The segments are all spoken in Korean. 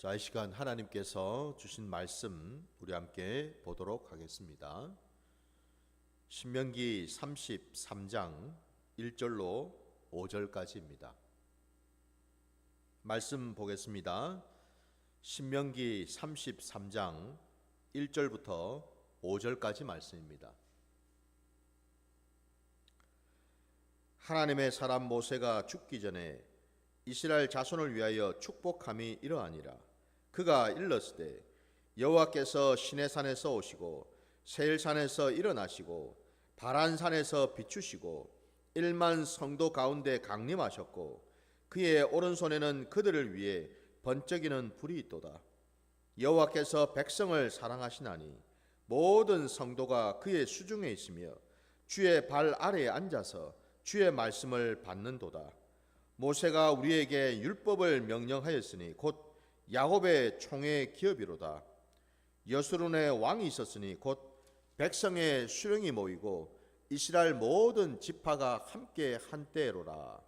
자, 이 시간 하나님께서 주신 말씀 우리 함께 보도록 하겠습니다. 신명기 33장 1절로 5절까지입니다. 말씀 보겠습니다. 신명기 33장 1절부터 5절까지 말씀입니다. 하나님의 사람 모세가 죽기 전에 이스라엘 자손을 위하여 축복함이 이러하니라. 그가 일렀으되 여호와께서 시내산에서 오시고 세일산에서 일어나시고 바란산에서 비추시고 1만 성도 가운데 강림하셨고 그의 오른손에는 그들을 위해 번쩍이는 불이 있도다. 여호와께서 백성을 사랑하시나니 모든 성도가 그의 수중에 있으며 주의 발 아래에 앉아서 주의 말씀을 받는도다. 모세가 우리에게 율법을 명령하였으니 곧 야곱의 총의 기업이로다. 여수론의 왕이 있었으니 곧 백성의 수령이 모이고 이스라엘 모든 지파가 함께 한때로라.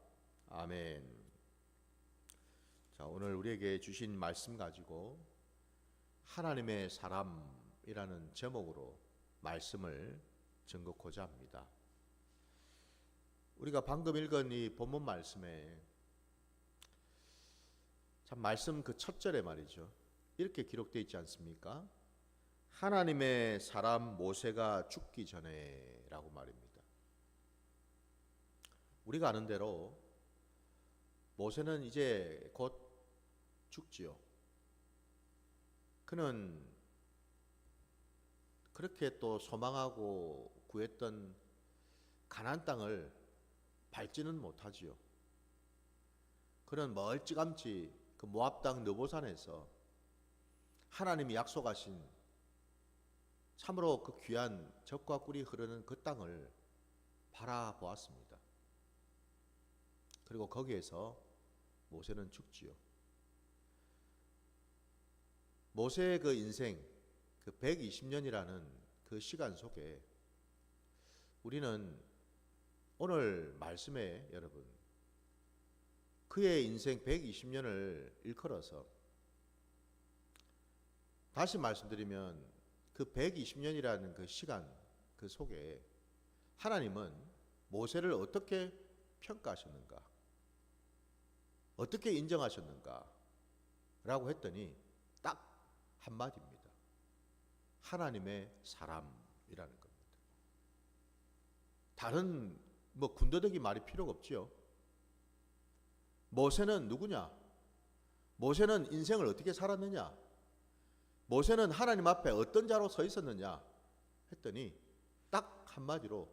아멘. 자, 오늘 우리에게 주신 말씀 가지고 하나님의 사람이라는 제목으로 말씀을 전곡하고자 합니다. 우리가 방금 읽은 이 본문 말씀에 참 말씀 그 첫 절에 말이죠. 이렇게 기록되어 있지 않습니까? 하나님의 사람 모세가 죽기 전에 라고 말입니다. 우리가 아는 대로 모세는 이제 곧 죽지요. 그는 그렇게 또 소망하고 구했던 가나안 땅을 밟지는 못하지요. 그는 멀찌감치 그 모압 땅 느보산에서 하나님이 약속하신 참으로 그 귀한 젖과 꿀이 흐르는 그 땅을 바라보았습니다. 그리고 거기에서 모세는 죽지요. 모세의 그 인생, 그 120년이라는 그 시간 속에 우리는 오늘 말씀에 여러분 그의 인생 120년을 일컬어서 다시 말씀드리면 그 120년이라는 그 시간 그 속에 하나님은 모세를 어떻게 평가하셨는가, 어떻게 인정하셨는가 라고 했더니 딱 한마디입니다. 하나님의 사람이라는 겁니다. 다른 군더더기 말이 필요가 없지요. 모세는 누구냐? 모세는 인생을 어떻게 살았느냐? 모세는 하나님 앞에 어떤 자로 서 있었느냐? 했더니 딱 한마디로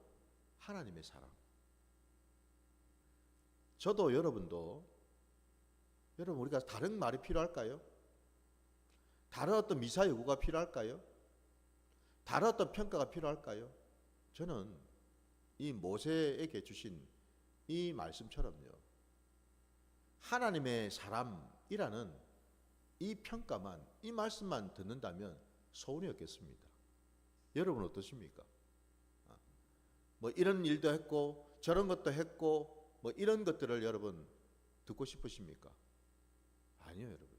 하나님의 사람. 저도 여러분도 여러분 우리가 다른 말이 필요할까요? 다른 어떤 미사 여구가 필요할까요? 다른 어떤 평가가 필요할까요? 저는 이 모세에게 주신 이 말씀처럼요. 하나님의 사람이라는 이 평가만, 이 말씀만 듣는다면 소원이 없겠습니다. 여러분 어떠십니까? 이런 일도 했고 저런 것도 했고 이런 것들을 여러분 듣고 싶으십니까? 아니요, 여러분.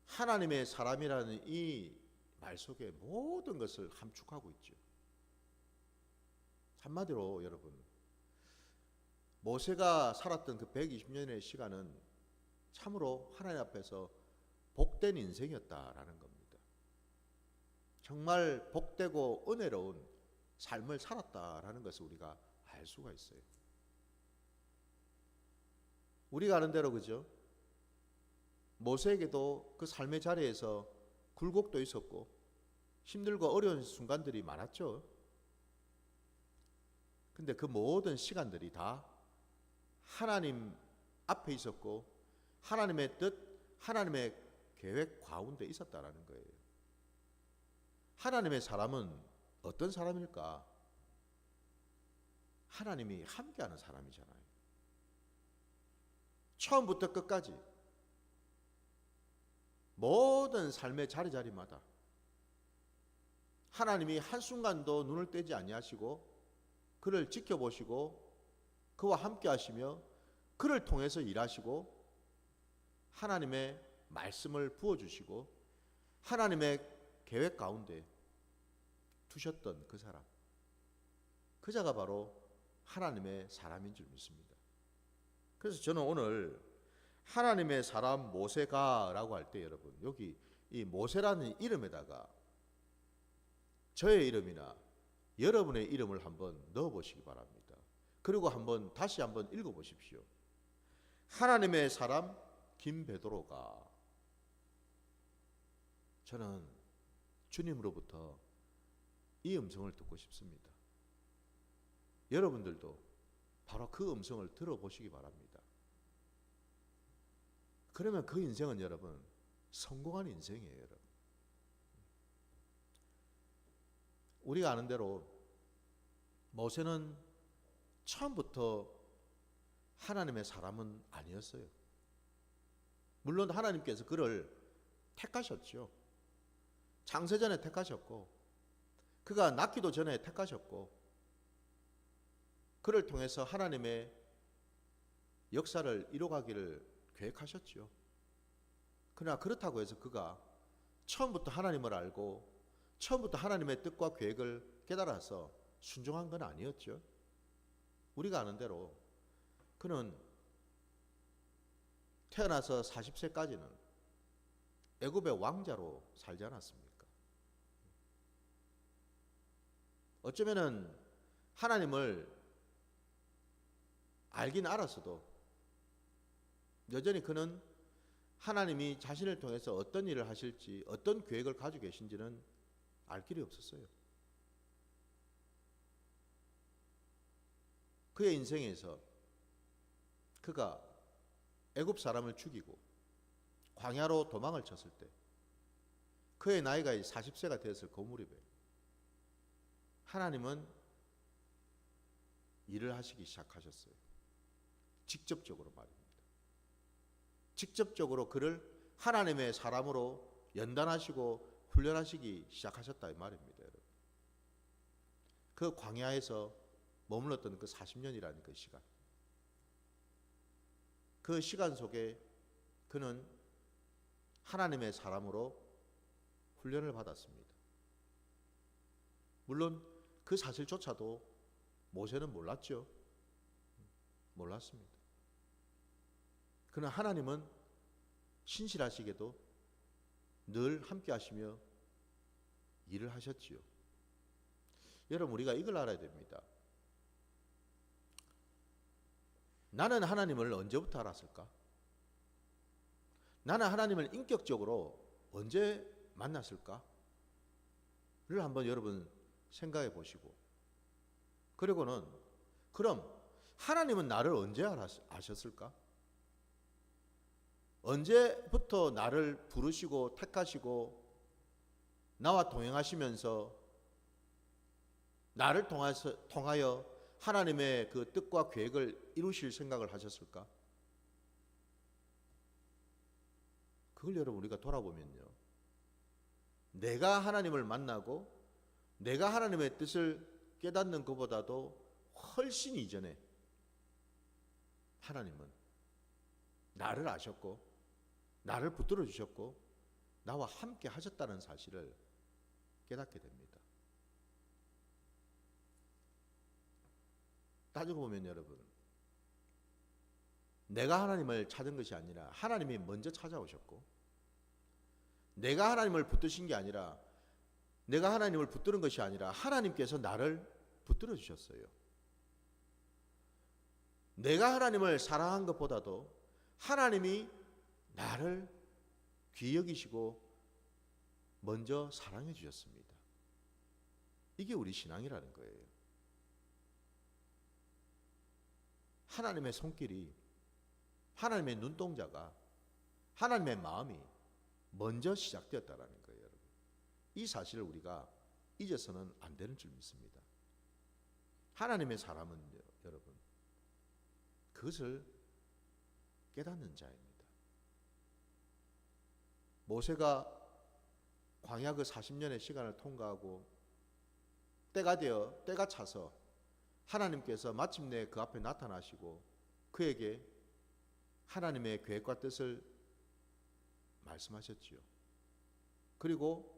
하나님의 사람이라는 이 말 속에 모든 것을 함축하고 있죠. 한마디로 여러분, 모세가 살았던 그 120년의 시간은 참으로 하나님 앞에서 복된 인생이었다라는 겁니다. 정말 복되고 은혜로운 삶을 살았다라는 것을 우리가 알 수가 있어요. 우리가 아는 대로 그죠? 모세에게도 그 삶의 자리에서 굴곡도 있었고 힘들고 어려운 순간들이 많았죠. 근데 그 모든 시간들이 다 하나님 앞에 있었고 하나님의 뜻, 하나님의 계획 가운데 있었다라는 거예요. 하나님의 사람은 어떤 사람일까? 하나님이 함께하는 사람이잖아요. 처음부터 끝까지 모든 삶의 자리자리마다 하나님이 한순간도 눈을 떼지 아니하시고 그를 지켜보시고 그와 함께 하시며 그를 통해서 일하시고 하나님의 말씀을 부어주시고 하나님의 계획 가운데 두셨던 그 사람, 그 자가 바로 하나님의 사람인 줄 믿습니다. 그래서 저는 오늘 하나님의 사람 모세가라고 할 때 여러분, 여기 이 모세라는 이름에다가 저의 이름이나 여러분의 이름을 한번 넣어보시기 바랍니다. 그리고 다시 한번 읽어보십시오. 하나님의 사람 김베드로가. 저는 주님으로부터 이 음성을 듣고 싶습니다. 여러분들도 바로 그 음성을 들어보시기 바랍니다. 그러면 그 인생은 여러분 성공한 인생이에요. 여러분, 우리가 아는 대로 모세는 처음부터 하나님의 사람은 아니었어요. 물론 하나님께서 그를 택하셨죠. 창세전에 택하셨고 그가 낳기도 전에 택하셨고 그를 통해서 하나님의 역사를 이뤄가기를 계획하셨죠. 그러나 그렇다고 해서 그가 처음부터 하나님을 알고 처음부터 하나님의 뜻과 계획을 깨달아서 순종한 건 아니었죠. 우리가 아는 대로 그는 태어나서 40세까지는 애굽의 왕자로 살지 않았습니까? 어쩌면은 하나님을 알긴 알았어도 여전히 그는 하나님이 자신을 통해서 어떤 일을 하실지 어떤 계획을 가지고 계신지는 알 길이 없었어요. 그의 인생에서 그가 애굽 사람을 죽이고 광야로 도망을 쳤을 때 그의 나이가 40세가 되었을 그 무렵에 하나님은 일을 하시기 시작하셨어요. 직접적으로 말입니다. 직접적으로 그를 하나님의 사람으로 연단하시고 훈련하시기 시작하셨다 이 말입니다. 여러분. 그 광야에서 머물렀던 그 40년이라는 그 시간, 그 시간 속에 그는 하나님의 사람으로 훈련을 받았습니다. 물론 그 사실조차도 모세는 몰랐죠. 몰랐습니다. 그러나 하나님은 신실하시게도 늘 함께 하시며 일을 하셨지요. 여러분, 우리가 이걸 알아야 됩니다. 나는 하나님을 언제부터 알았을까? 나는 하나님을 인격적으로 언제 만났을까? 를 한번 여러분 생각해 보시고, 그리고는 그럼 하나님은 나를 언제 아셨을까? 언제부터 나를 부르시고 택하시고 나와 동행하시면서 나를 통하여 하나님의 그 뜻과 계획을 이루실 생각을 하셨을까? 그걸 여러분 우리가 돌아보면요, 내가 하나님을 만나고 내가 하나님의 뜻을 깨닫는 것보다도 훨씬 이전에 하나님은 나를 아셨고 나를 붙들어 주셨고 나와 함께 하셨다는 사실을 깨닫게 됩니다. 따지고 보면 여러분, 내가 하나님을 찾은 것이 아니라 하나님이 먼저 찾아오셨고, 내가 하나님을 붙드신 게 아니라 내가 하나님을 붙드는 것이 아니라 하나님께서 나를 붙들어 주셨어요. 내가 하나님을 사랑한 것보다도 하나님이 나를 귀히 여기시고 먼저 사랑해 주셨습니다. 이게 우리 신앙이라는 거예요. 하나님의 손길이, 하나님의 눈동자가, 하나님의 마음이 먼저 시작되었다라는 거예요. 여러분, 이 사실을 우리가 잊어서는 안 되는 줄 믿습니다. 하나님의 사람은 여러분 그것을 깨닫는 자입니다. 모세가 광야 그 40년의 시간을 통과하고 때가 차서 하나님께서 마침내 그 앞에 나타나시고 그에게 하나님의 계획과 뜻을 말씀하셨지요. 그리고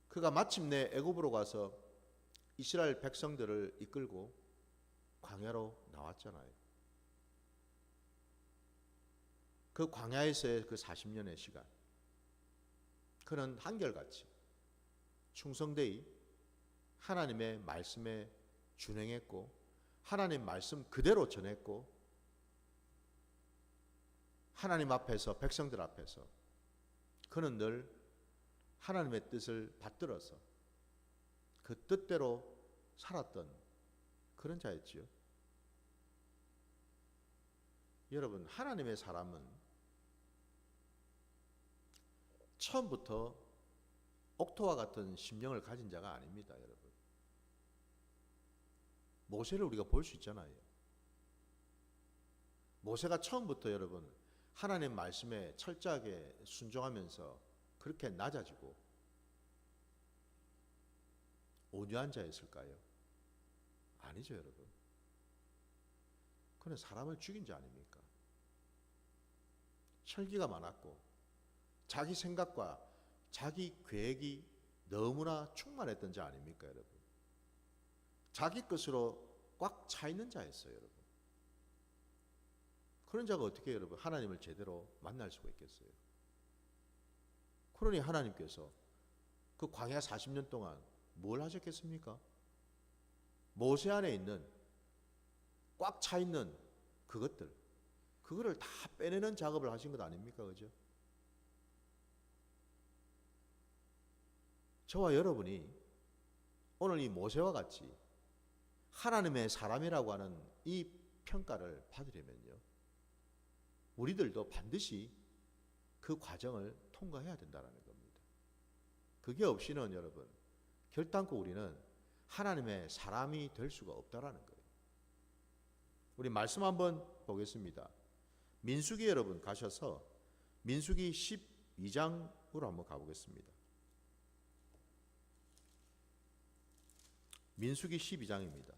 그가 마침내 애굽으로 가서 이스라엘 백성들을 이끌고 광야로 나왔잖아요. 그 광야에서의 그 40년의 시간, 그는 한결같이 충성되이 하나님의 말씀에 준행했고 하나님 말씀 그대로 전했고 하나님 앞에서, 백성들 앞에서 그는 늘 하나님의 뜻을 받들어서 그 뜻대로 살았던 그런 자였지요. 여러분, 하나님의 사람은 처음부터 옥토와 같은 심령을 가진 자가 아닙니다, 여러분. 모세를 우리가 볼 수 있잖아요. 모세가 처음부터 여러분 하나님 말씀에 철저하게 순종하면서 그렇게 낮아지고 온유한 자였을까요? 아니죠, 여러분. 그는 사람을 죽인 자 아닙니까? 혈기가 많았고 자기 생각과 자기 계획이 너무나 충만했던 자 아닙니까, 여러분? 자기 것으로 꽉 차 있는 자였어요, 여러분. 그런 자가 어떻게 여러분 하나님을 제대로 만날 수가 있겠어요? 그러니 하나님께서 그 광야 40년 동안 뭘 하셨겠습니까? 모세 안에 있는 꽉 차 있는 그거를 다 빼내는 작업을 하신 것 아닙니까? 그죠? 저와 여러분이 오늘 이 모세와 같이 하나님의 사람이라고 하는 이 평가를 받으려면요, 우리들도 반드시 그 과정을 통과해야 된다는 겁니다. 그게 없이는 여러분 결단코 우리는 하나님의 사람이 될 수가 없다라는 거예요. 우리 말씀 한번 보겠습니다. 민수기 여러분 가셔서 민수기 12장으로 한번 가보겠습니다. 민수기 12장입니다.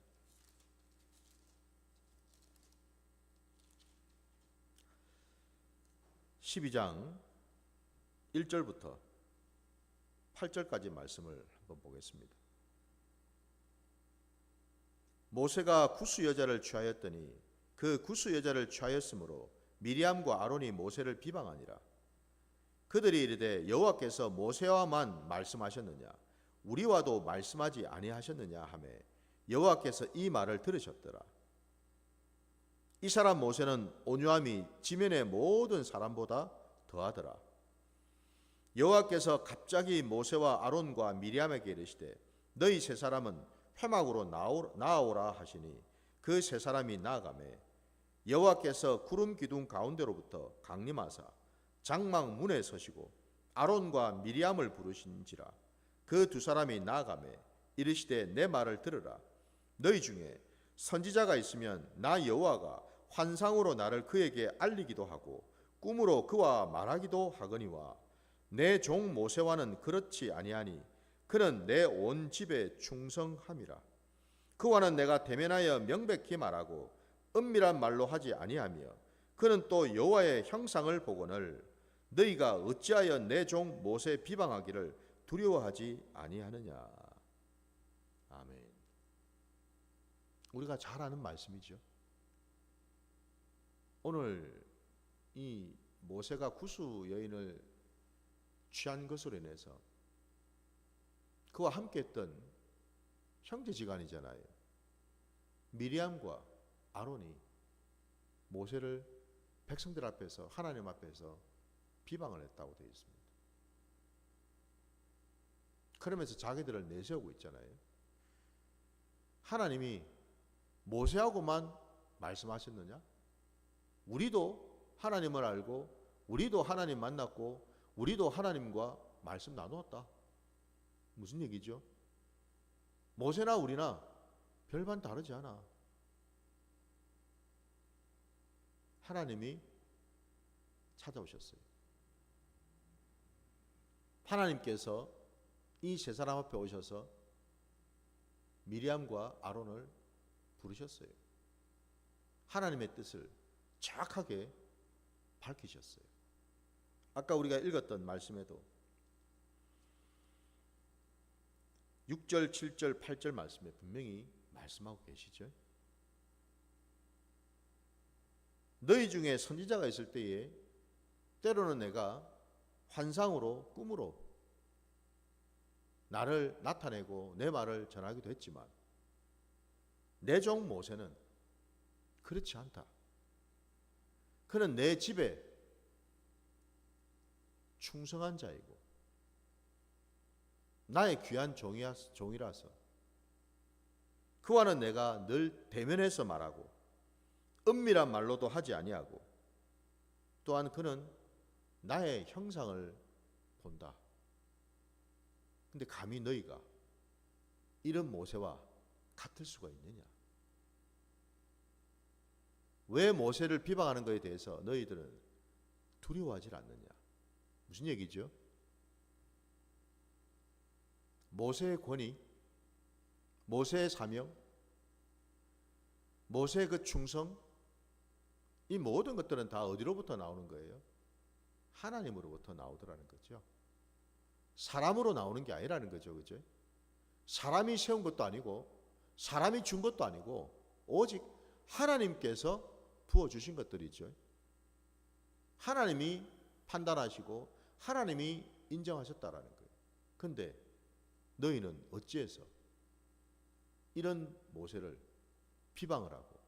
12장 1절부터 8절까지 말씀을 한번 보겠습니다. 모세가 구스 여자를 취하였더니 그 구스 여자를 취하였으므로 미리암과 아론이 모세를 비방하니라. 그들이 이르되 여호와께서 모세와만 말씀하셨느냐 우리와도 말씀하지 아니하셨느냐 하매 여호와께서 이 말을 들으셨더라. 이 사람 모세는 온유함이 지면의 모든 사람보다 더하더라. 여호와께서 갑자기 모세와 아론과 미리암에게 이르시되 너희 세 사람은 회막으로 나아오라 하시니 그 세 사람이 나아가매 여호와께서 구름 기둥 가운데로부터 강림하사 장막 문에 서시고 아론과 미리암을 부르신지라. 그 두 사람이 나아가매 이르시되 내 말을 들으라. 너희 중에 선지자가 있으면 나 여호와가 환상으로 나를 그에게 알리기도 하고 꿈으로 그와 말하기도 하거니와 내 종 모세와는 그렇지 아니하니 그는 내 온 집에 충성함이라. 그와는 내가 대면하여 명백히 말하고 은밀한 말로 하지 아니하며 그는 또 여호와의 형상을 보거늘 너희가 어찌하여 내 종 모세 비방하기를 두려워하지 아니하느냐. 아멘. 우리가 잘 아는 말씀이죠. 오늘 이 모세가 구스 여인을 취한 것으로 인해서 그와 함께했던 형제지간이잖아요. 미리암과 아론이 모세를 백성들 앞에서 하나님 앞에서 비방을 했다고 되어 있습니다. 그러면서 자기들을 내세우고 있잖아요. 하나님이 모세하고만 말씀하셨느냐? 우리도 하나님을 알고 우리도 하나님 만났고 우리도 하나님과 말씀 나누었다. 무슨 얘기죠? 모세나 우리나 별반 다르지 않아. 하나님이 찾아오셨어요. 하나님께서 이 세 사람 앞에 오셔서 미리암과 아론을 부르셨어요. 하나님의 뜻을 정확하게 밝히셨어요. 아까 우리가 읽었던 말씀에도 6절, 7절, 8절 말씀에 분명히 말씀하고 계시죠. 너희 중에 선지자가 있을 때에 때로는 내가 환상으로 꿈으로 나를 나타내고 내 말을 전하기도 했지만 내 종 모세는 그렇지 않다. 그는 내 집에 충성한 자이고 나의 귀한 종이라서 그와는 내가 늘 대면해서 말하고 은밀한 말로도 하지 아니하고 또한 그는 나의 형상을 본다. 근데 감히 너희가 이런 모세와 같을 수가 있느냐? 왜 모세를 비방하는 것에 대해서 너희들은 두려워하지 않느냐? 무슨 얘기죠? 모세의 권위, 모세의 사명, 모세의 그 충성, 이 모든 것들은 다 어디로부터 나오는 거예요? 하나님으로부터 나오더라는 거죠. 사람으로 나오는 게 아니라는 거죠. 그죠? 사람이 세운 것도 아니고 사람이 준 것도 아니고 오직 하나님께서 부어주신 것들이죠. 하나님이 판단하시고 하나님이 인정하셨다라는 거예요. 그런데 너희는 어찌해서 이런 모세를 비방을 하고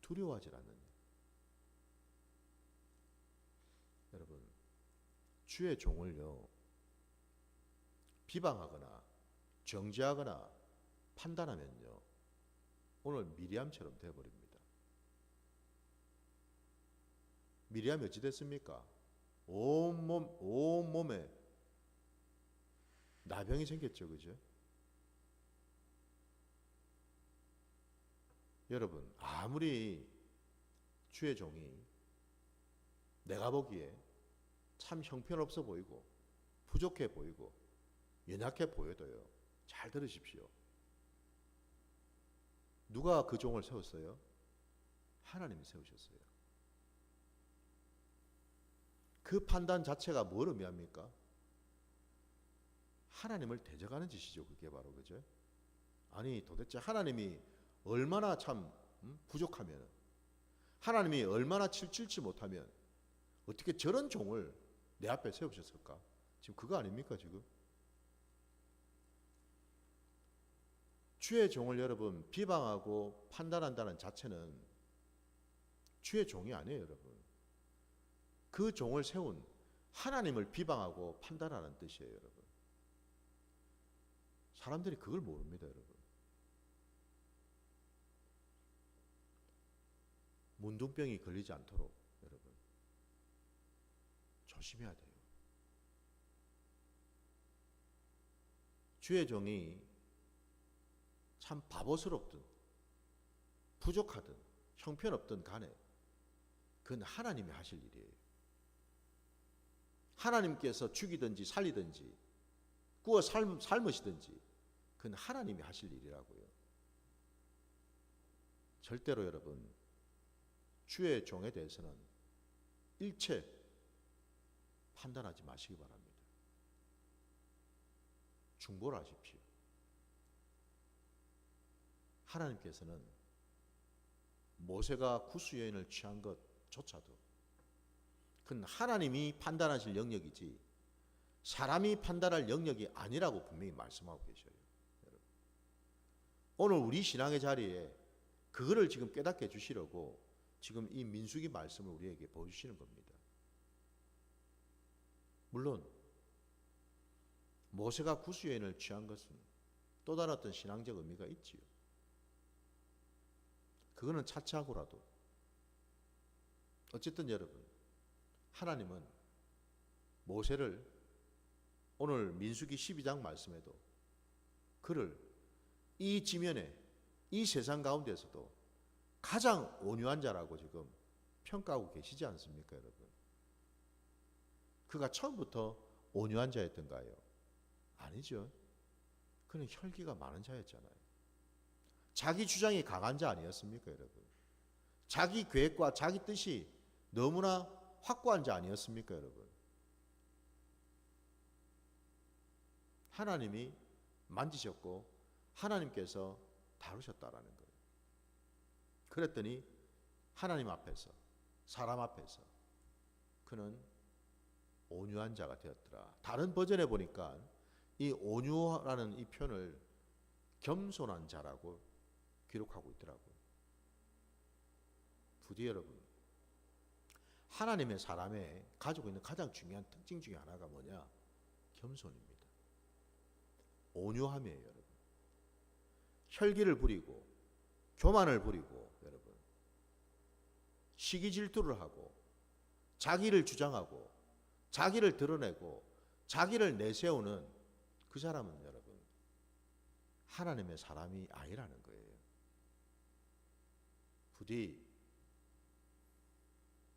두려워하지 않느냐? 여러분, 주의 종을요 비방하거나 정죄하거나 판단하면요 오늘 미리암처럼 되어버립니다. 미리암이 어찌 됐습니까? 온몸에 나병이 생겼죠. 그죠? 여러분, 아무리 주의 종이 내가 보기에 참 형편없어 보이고 부족해 보이고 연약해 보여도요, 잘 들으십시오. 누가 그 종을 세웠어요? 하나님이 세우셨어요. 그 판단 자체가 뭘 의미합니까? 하나님을 대적하는 짓이죠. 그게 바로. 그죠? 아니 도대체 하나님이 얼마나 참 부족하면, 하나님이 얼마나 칠칠치 못하면 어떻게 저런 종을 내 앞에 세우셨을까? 지금 그거 아닙니까? 지금 주의 종을 여러분 비방하고 판단한다는 자체는 주의 종이 아니에요. 여러분, 그 종을 세운 하나님을 비방하고 판단하는 뜻이에요. 여러분, 사람들이 그걸 모릅니다. 여러분, 문둥병이 걸리지 않도록 여러분 조심해야 돼요. 주의 종이 참 바보스럽든 부족하든 형편없든 간에 그건 하나님이 하실 일이에요. 하나님께서 죽이든지 살리든지 구워 삶으시든지 그건 하나님이 하실 일이라고요. 절대로 여러분 주의 종에 대해서는 일체 판단하지 마시기 바랍니다. 중보하십시오. 하나님께서는 모세가 구수 여인을 취한 것조차도 그건 하나님이 판단하실 영역이지 사람이 판단할 영역이 아니라고 분명히 말씀하고 계셔요. 여러분, 오늘 우리 신앙의 자리에 그거를 지금 깨닫게 해주시려고 지금 이 민수기 말씀을 우리에게 보여주시는 겁니다. 물론 모세가 구수 여인을 취한 것은 또 다른 어떤 신앙적 의미가 있지요. 그거는 차치하고라도 어쨌든 여러분, 하나님은 모세를 오늘 민수기 12장 말씀에도 그를 이 지면에 이 세상 가운데서도 가장 온유한 자라고 지금 평가하고 계시지 않습니까? 여러분, 그가 처음부터 온유한 자였던가요? 아니죠. 그는 혈기가 많은 자였잖아요. 자기 주장이 강한 자 아니었습니까? 여러분, 자기 계획과 자기 뜻이 너무나 확고한 자 아니었습니까? 여러분, 하나님이 만지셨고 하나님께서 다루셨다라는 거예요. 그랬더니 하나님 앞에서, 사람 앞에서 그는 온유한 자가 되었더라. 다른 버전에 보니까 이 온유라는 이 표현을 겸손한 자라고 기록하고 있더라고요. 부디 여러분, 하나님의 사람에 가지고 있는 가장 중요한 특징 중에 하나가 뭐냐? 겸손입니다. 온유함이에요, 여러분. 혈기를 부리고 교만을 부리고 여러분, 시기 질투를 하고 자기를 주장하고 자기를 드러내고 자기를 내세우는 그 사람은 여러분 하나님의 사람이 아니라는 거예요. 부디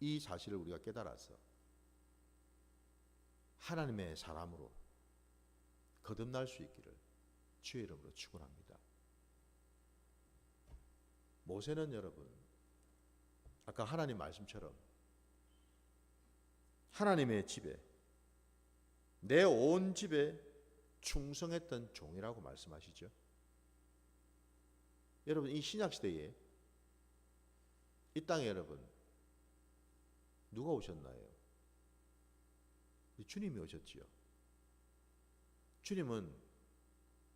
이 사실을 우리가 깨달아서 하나님의 사람으로 거듭날 수 있기를 주의 이름으로 축원합니다. 모세는 여러분 아까 하나님 말씀처럼 하나님의 집에, 내 온 집에 충성했던 종이라고 말씀하시죠. 여러분 이 신약시대에 이 땅에 여러분 누가 오셨나요? 주님이 오셨지요. 주님은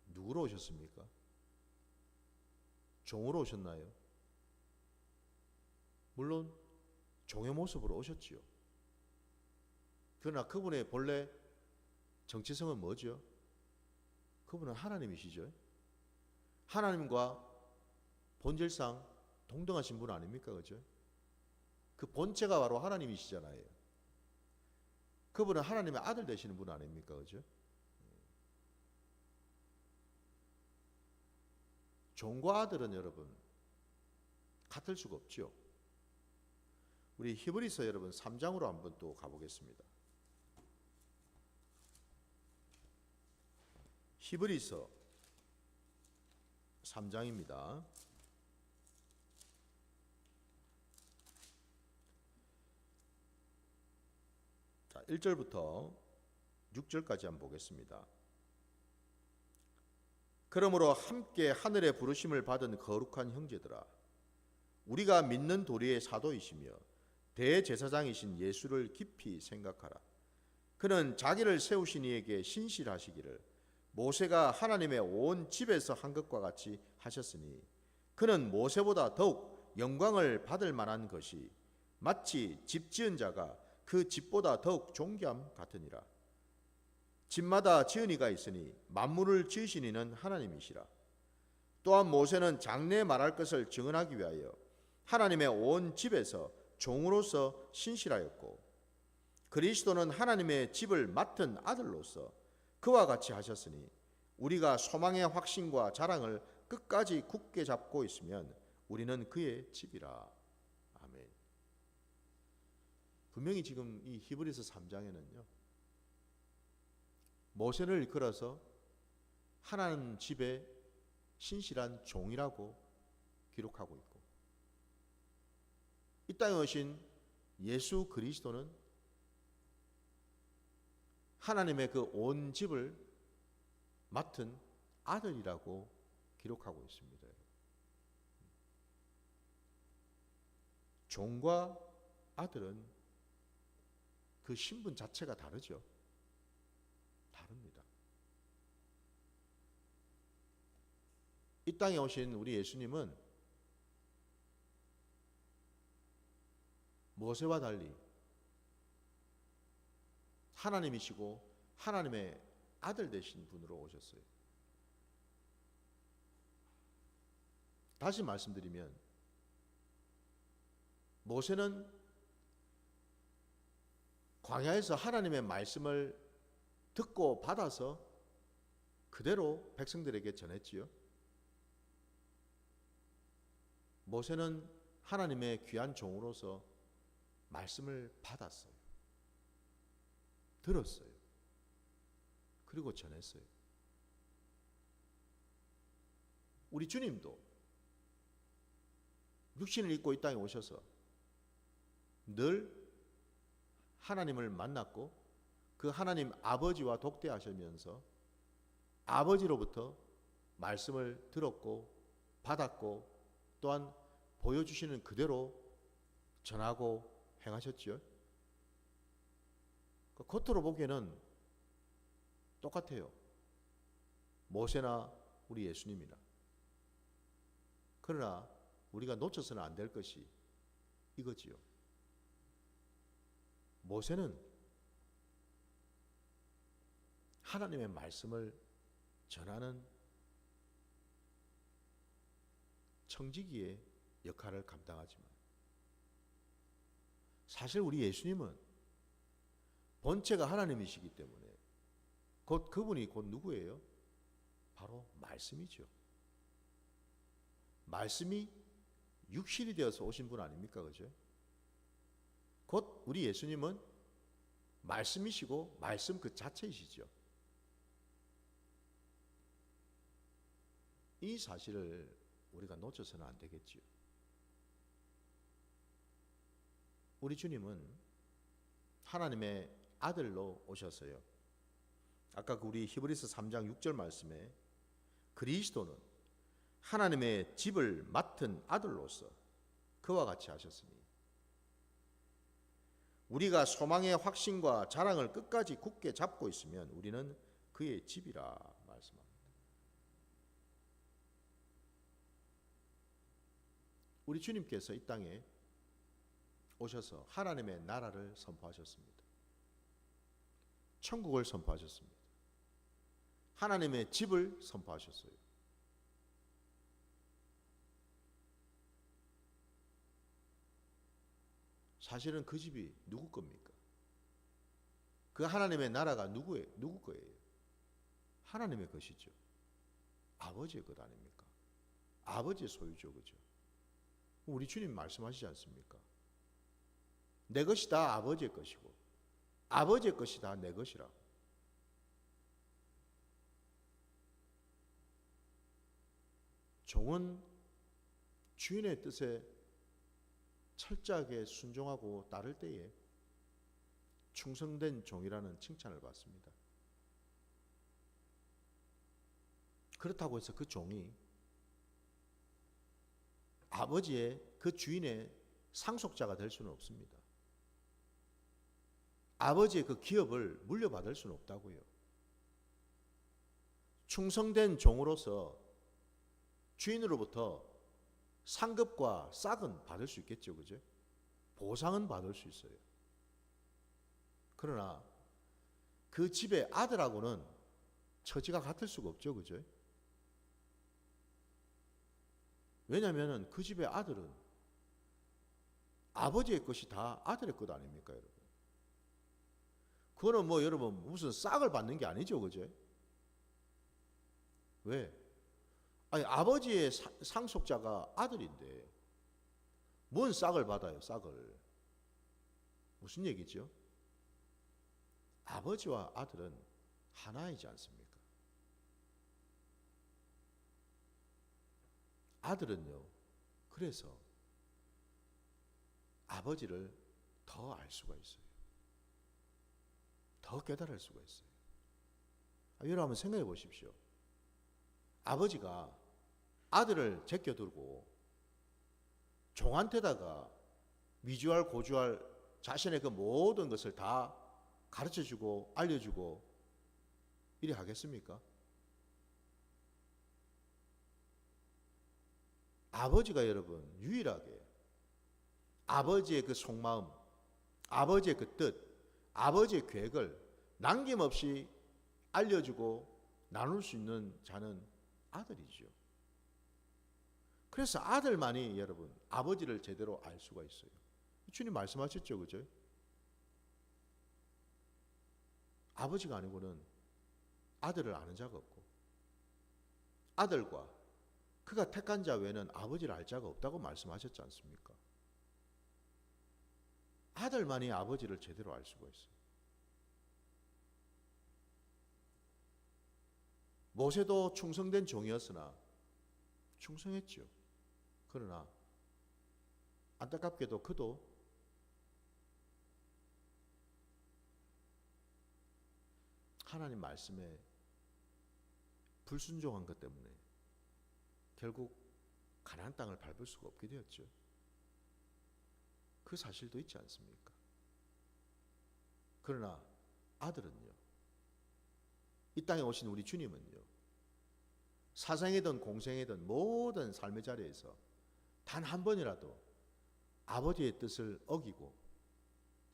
누구로 오셨습니까? 종으로 오셨나요? 물론 종의 모습으로 오셨지요. 그러나 그분의 본래 정체성은 뭐죠? 그분은 하나님이시죠. 하나님과 본질상 동등하신 분 아닙니까? 그죠? 그 본체가 바로 하나님이시잖아요. 그분은 하나님의 아들 되시는 분 아닙니까? 그죠? 종과 아들은 여러분 같을 수가 없죠. 우리 히브리서 여러분 3장으로 한번 또 가보겠습니다. 히브리서 3장입니다. 자, 1절부터 6절까지 한번 보겠습니다. 그러므로 함께 하늘의 부르심을 받은 거룩한 형제들아, 우리가 믿는 도리의 사도이시며 대제사장이신 예수를 깊이 생각하라. 그는 자기를 세우신 이에게 신실하시기를 모세가 하나님의 온 집에서 한 것과 같이 하셨으니, 그는 모세보다 더욱 영광을 받을 만한 것이 마치 집 지은 자가 그 집보다 더욱 존귀함 같으니라. 집마다 지은 이가 있으니 만물을 지으신 이는 하나님이시라. 또한 모세는 장래에 말할 것을 증언하기 위하여 하나님의 온 집에서 종으로서 신실하였고, 그리스도는 하나님의 집을 맡은 아들로서 그와 같이 하셨으니, 우리가 소망의 확신과 자랑을 끝까지 굳게 잡고 있으면 우리는 그의 집이라. 아멘. 분명히 지금 이 히브리서 3장에는요 모세를 일컬어서 하나님 집의 신실한 종이라고 기록하고 있고, 이 땅에 오신 예수 그리스도는 하나님의 그 온 집을 맡은 아들이라고 기록하고 있습니다. 종과 아들은 그 신분 자체가 다르죠. 다릅니다. 이 땅에 오신 우리 예수님은 모세와 달리 하나님이시고 하나님의 아들 되신 분으로 오셨어요. 다시 말씀드리면 모세는 광야에서 하나님의 말씀을 듣고 받아서 그대로 백성들에게 전했지요. 모세는 하나님의 귀한 종으로서 말씀을 받았어요. 들었어요. 그리고 전했어요. 우리 주님도 육신을 입고 이 땅에 오셔서 늘 하나님을 만났고 그 하나님 아버지와 독대하시면서 아버지로부터 말씀을 들었고 받았고 또한 보여주시는 그대로 전하고 행하셨죠. 겉으로 보기에는 똑같아요. 모세나 우리 예수님이나. 그러나 우리가 놓쳐서는 안 될 것이 이거지요. 모세는 하나님의 말씀을 전하는 청지기의 역할을 감당하지만 사실 우리 예수님은 본체가 하나님이시기 때문에 그분이 곧 누구예요? 바로 말씀이죠. 말씀이 육신이 되어서 오신 분 아닙니까? 그죠? 곧 우리 예수님은 말씀이시고 말씀 그 자체이시죠. 이 사실을 우리가 놓쳐서는 안 되겠지요. 우리 주님은 하나님의 아들로 오셨어요. 아까 우리 히브리서 3장 6절 말씀에 그리스도는 하나님의 집을 맡은 아들로서 그와 같이 하셨으니 우리가 소망의 확신과 자랑을 끝까지 굳게 잡고 있으면 우리는 그의 집이라 말씀합니다. 우리 주님께서 이 땅에 오셔서 하나님의 나라를 선포하셨습니다. 천국을 선포하셨습니다. 하나님의 집을 선포하셨어요. 사실은 그 집이 누구 겁니까? 그 하나님의 나라가 누구 거예요? 하나님의 것이죠. 아버지의 것 아닙니까? 아버지의 소유죠. 그죠? 우리 주님 말씀하시지 않습니까? 내 것이 다 아버지의 것이고 아버지의 것이 다 내 것이라. 종은 주인의 뜻에 철저하게 순종하고 따를 때에 충성된 종이라는 칭찬을 받습니다. 그렇다고 해서 그 종이 아버지의 그 주인의 상속자가 될 수는 없습니다. 아버지의 그 기업을 물려받을 수는 없다고요. 충성된 종으로서 주인으로부터 상급과 싹은 받을 수 있겠죠. 그죠? 보상은 받을 수 있어요. 그러나 그 집의 아들하고는 처지가 같을 수가 없죠. 그죠? 왜냐하면 그 집의 아들은 아버지의 것이 다 아들의 것 아닙니까, 여러분? 그거는 여러분 무슨 싹을 받는 게 아니죠. 그죠? 왜? 아니, 아버지의 상속자가 아들인데 뭔 싹을 받아요, 싹을. 무슨 얘기죠? 아버지와 아들은 하나이지 않습니까? 아들은요, 그래서 아버지를 더 알 수가 있어요. 더 깨달을 수가 있어요. 여러분 한번 생각해 보십시오. 아버지가 아들을 제껴두고 종한테다가 미주알 고주알 자신의 그 모든 것을 다 가르쳐주고 알려주고 이래 하겠습니까? 아버지가 여러분 유일하게 아버지의 그 속마음, 아버지의 그 뜻, 아버지의 계획을 남김없이 알려주고 나눌 수 있는 자는 아들이죠. 그래서 아들만이 여러분 아버지를 제대로 알 수가 있어요. 주님 말씀하셨죠, 그죠? 아버지가 아니고는 아들을 아는 자가 없고 아들과 그가 택한 자 외에는 아버지를 알 자가 없다고 말씀하셨지 않습니까? 아들만이 아버지를 제대로 알 수가 있어요. 모세도 충성된 종이었으나 충성했죠. 그러나 안타깝게도 그도 하나님 말씀에 불순종한 것 때문에 결국 가나안 땅을 밟을 수가 없게 되었죠. 그 사실도 있지 않습니까? 그러나 아들은요, 이 땅에 오신 우리 주님은요, 사생이든 공생이든 모든 삶의 자리에서 단 한 번이라도 아버지의 뜻을 어기고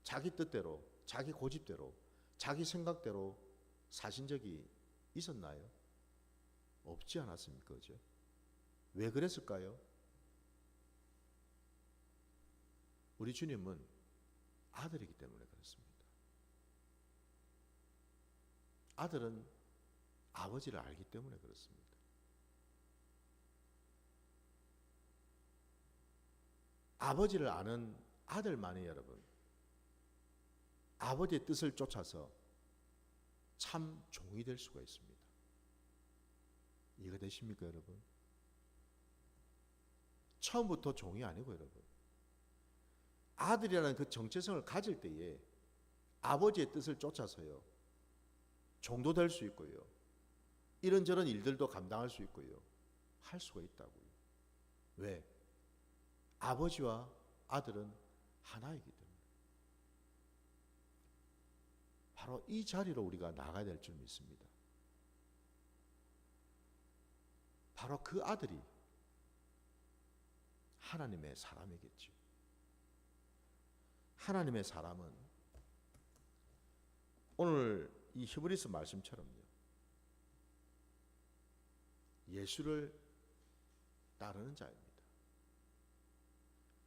자기 뜻대로, 자기 고집대로, 자기 생각대로 사신 적이 있었나요? 없지 않았습니까? 그죠? 왜 그랬을까요? 우리 주님은 아들이기 때문에 그렇습니다. 아들은 아버지를 알기 때문에 그렇습니다. 아버지를 아는 아들만이 여러분, 아버지의 뜻을 쫓아서 참 종이 될 수가 있습니다. 이해가 되십니까, 여러분? 처음부터 종이 아니고 여러분, 아들이라는 그 정체성을 가질 때에 아버지의 뜻을 쫓아서요, 종도 될 수 있고요, 이런저런 일들도 감당할 수 있고요, 할 수가 있다고요. 왜? 아버지와 아들은 하나이기 때문에. 바로 이 자리로 우리가 나가야 될 줄 믿습니다. 바로 그 아들이 하나님의 사람이겠죠. 하나님의 사람은 오늘 이 히브리서 말씀처럼요, 예수를 따르는 자입니다.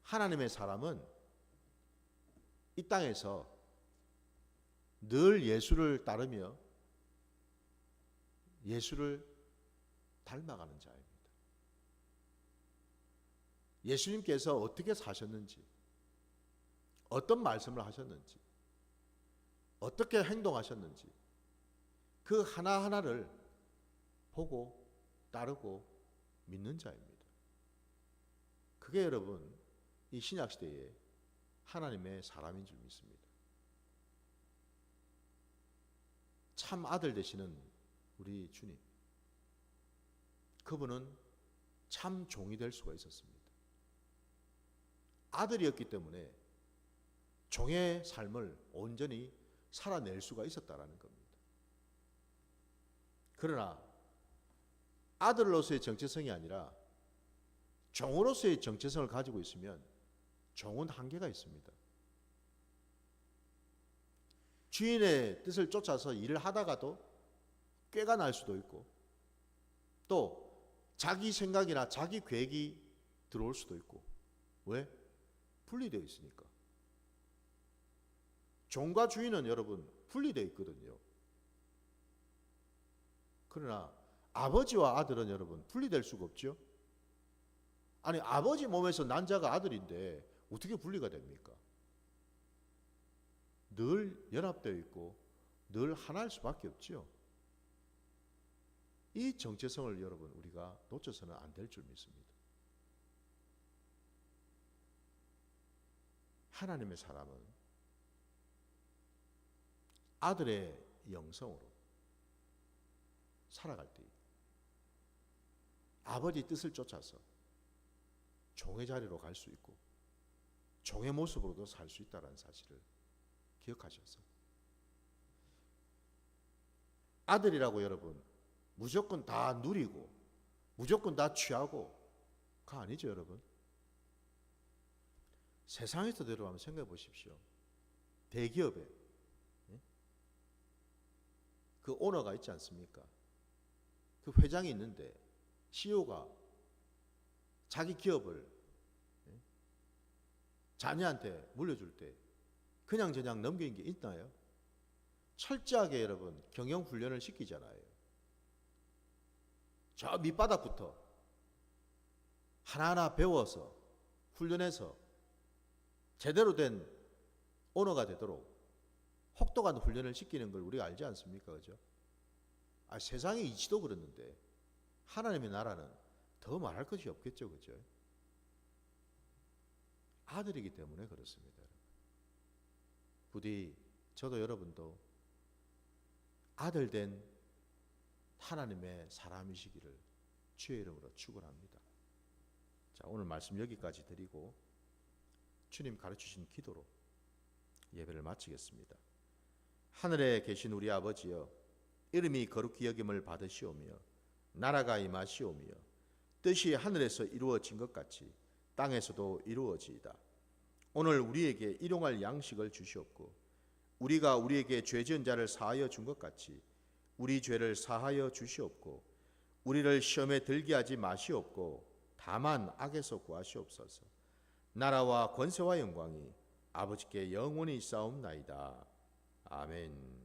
하나님의 사람은 이 땅에서 늘 예수를 따르며 예수를 닮아가는 자입니다. 예수님께서 어떻게 사셨는지, 어떤 말씀을 하셨는지, 어떻게 행동하셨는지 그 하나하나를 보고 따르고 믿는 자입니다. 그게 여러분 이 신약시대에 하나님의 사람인 줄 믿습니다. 참 아들 되시는 우리 주님, 그분은 참 종이 될 수가 있었습니다. 아들이었기 때문에 종의 삶을 온전히 살아낼 수가 있었다라는 겁니다. 그러나 아들로서의 정체성이 아니라 종으로서의 정체성을 가지고 있으면 종은 한계가 있습니다. 주인의 뜻을 쫓아서 일을 하다가도 꾀가 날 수도 있고, 또 자기 생각이나 자기 계획이 들어올 수도 있고. 왜? 분리되어 있으니까. 종과 주인은 여러분 분리되어 있거든요. 그러나 아버지와 아들은 여러분 분리될 수가 없죠. 아니, 아버지 몸에서 난 자가 아들인데 어떻게 분리가 됩니까? 늘 연합되어 있고 늘 하나일 수밖에 없죠. 이 정체성을 여러분 우리가 놓쳐서는 안 될 줄 믿습니다. 하나님의 사람은 아들의 영성으로 살아갈 때 아버지 뜻을 쫓아서 종의 자리로 갈 수 있고 종의 모습으로도 살 수 있다는 사실을 기억하셔서, 아들이라고 여러분 무조건 다 누리고 무조건 다 취하고가 아니죠. 여러분, 세상에서 들어가면 생각해 보십시오. 대기업에 그 오너가 있지 않습니까? 그 회장이 있는데 CEO가 자기 기업을 자녀한테 물려줄 때 그냥 저냥 넘기는 게 있나요? 철저하게 여러분 경영 훈련을 시키잖아요. 저 밑바닥부터 하나하나 배워서 훈련해서 제대로 된 오너가 되도록 혹독한 훈련을 시키는 걸 우리가 알지 않습니까? 그죠? 세상의 이치도 그렇는데 하나님의 나라는 더 말할 것이 없겠죠. 그죠? 아들이기 때문에 그렇습니다. 부디 저도 여러분도 아들 된 하나님의 사람이시기를 주의 이름으로 축원합니다. 자, 오늘 말씀 여기까지 드리고 주님 가르치신 기도로 예배를 마치겠습니다. 하늘에 계신 우리 아버지여, 이름이 거룩히 여김을 받으시오며 나라가 임하시오며 뜻이 하늘에서 이루어진 것 같이 땅에서도 이루어지이다. 오늘 우리에게 일용할 양식을 주시옵고 우리가 우리에게 죄 지은 자를 사하여 준 것 같이 우리 죄를 사하여 주시옵고 우리를 시험에 들게 하지 마시옵고 다만 악에서 구하시옵소서. 나라와 권세와 영광이 아버지께 영원히 있사옵나이다. 아멘.